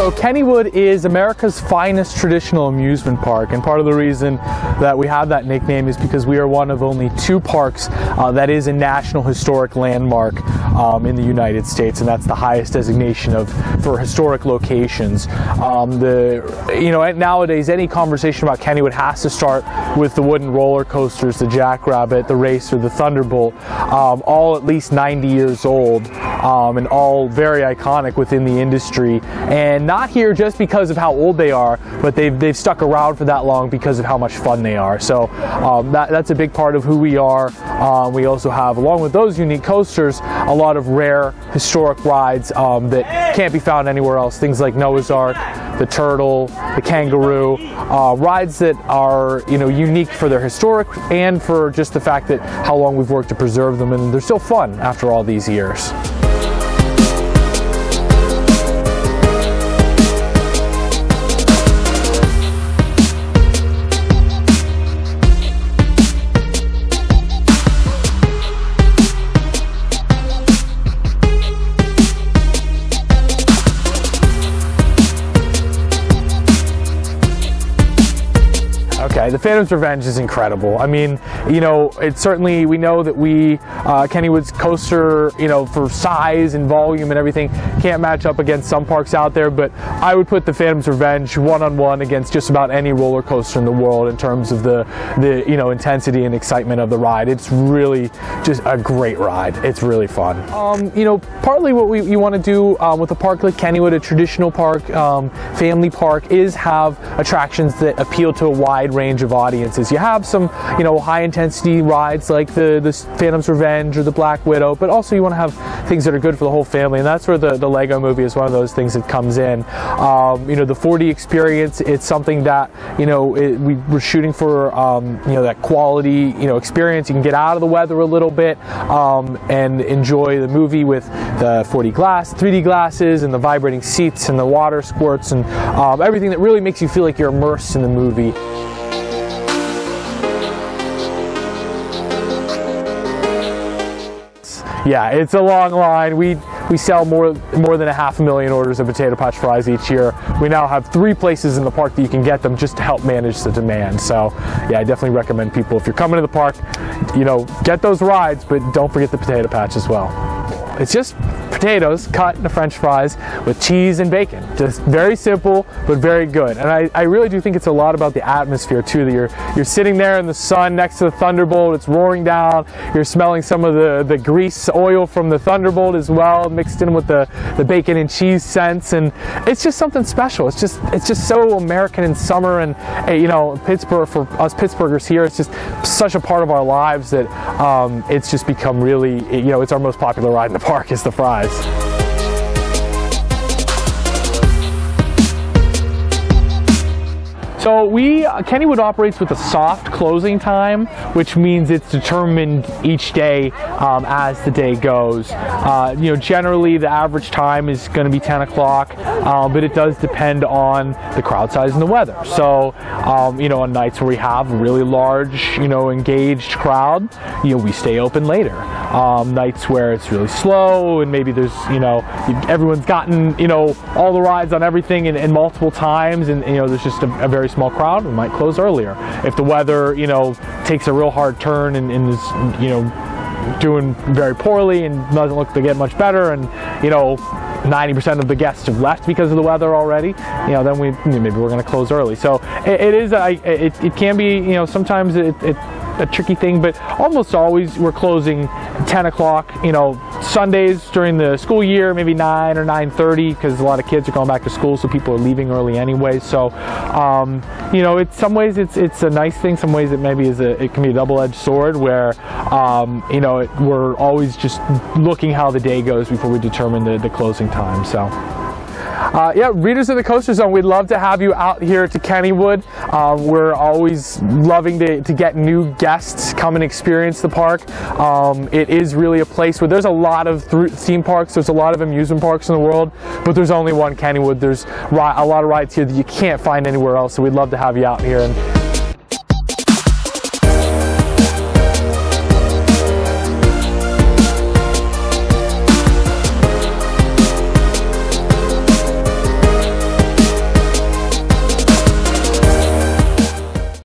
So Kennywood is America's finest traditional amusement park, and part of the reason that we have that nickname is because we are one of only two parks that is a National Historic Landmark in the United States, and that's the highest designation for historic locations. Nowadays any conversation about Kennywood has to start with the wooden roller coasters, the Jackrabbit, the Racer, the Thunderbolt, all at least 90 years old, and all very iconic within the industry, and not here just because of how old they are, but they've stuck around for that long because of how much fun they are. So that's a big part of who we are. We also have, along with those unique coasters, a lot of rare historic rides that can't be found anywhere else. Things like Noah's Ark, the Turtle, the Kangaroo, rides that are unique for their historic and for just the fact that how long we've worked to preserve them, and they're still fun after all these years. Okay, the Phantom's Revenge is incredible. I mean, it's certainly, we know that Kennywood's coaster, for size and volume and everything, can't match up against some parks out there, but I would put the Phantom's Revenge one-on-one against just about any roller coaster in the world in terms of the intensity and excitement of the ride. It's really just a great ride. It's really fun. Partly what you want to do with a park like Kennywood, a traditional park, family park, is have attractions that appeal to a wide range of audiences. You have some, high intensity rides like the Phantom's Revenge or the Black Widow, but also you want to have things that are good for the whole family, and that's where the Lego Movie is one of those things that comes in. The 4D experience, it's something that, we're shooting for, that quality, experience. You can get out of the weather a little bit and enjoy the movie with the 3D glasses and the vibrating seats and the water squirts and everything that really makes you feel like you're immersed in the movie. Yeah, it's a long line. We sell more than 500,000 orders of potato patch fries each year. We now have 3 places in the park that you can get them just to help manage the demand. So yeah, I definitely recommend people, if you're coming to the park, get those rides, but don't forget the potato patch as well. It's just potatoes cut into French fries with cheese and bacon. Just very simple, but very good. And I really do think it's a lot about the atmosphere too. That you're sitting there in the sun next to the Thunderbolt, it's roaring down, you're smelling some of the grease oil from the Thunderbolt as well, mixed in with the bacon and cheese scents, and it's just something special. It's just so American in summer, and Pittsburgh, for us Pittsburghers here, it's just such a part of our lives that it's just become really, it's our most popular ride in the park is the fries. So Kennywood operates with a soft closing time, which means it's determined each day as the day goes. Generally the average time is going to be 10 o'clock, but it does depend on the crowd size and the weather. So, on nights where we have a really large, engaged crowd, we stay open later. Nights where it's really slow and maybe there's, everyone's gotten, all the rides on everything in multiple times, and, there's just a very small crowd, we might close earlier. If the weather, takes a real hard turn and is, doing very poorly and doesn't look to get much better, and 90% of the guests have left because of the weather already, then maybe we're going to close early. So it can be, sometimes it's a tricky thing, but almost always we're closing 10 o'clock. Sundays during the school year, maybe 9 or 9:30, because a lot of kids are going back to school, so people are leaving early anyway. So, it's some ways it's a nice thing. Some ways it can be a double-edged sword, where we're always just looking how the day goes before we determine the closing time. So. Yeah, readers of the Coaster Zone, we'd love to have you out here to Kennywood. We're always loving to get new guests come and experience the park. It is really a place where there's a lot of theme parks, there's a lot of amusement parks in the world, but there's only one Kennywood. There's a lot of rides here that you can't find anywhere else, so we'd love to have you out here. And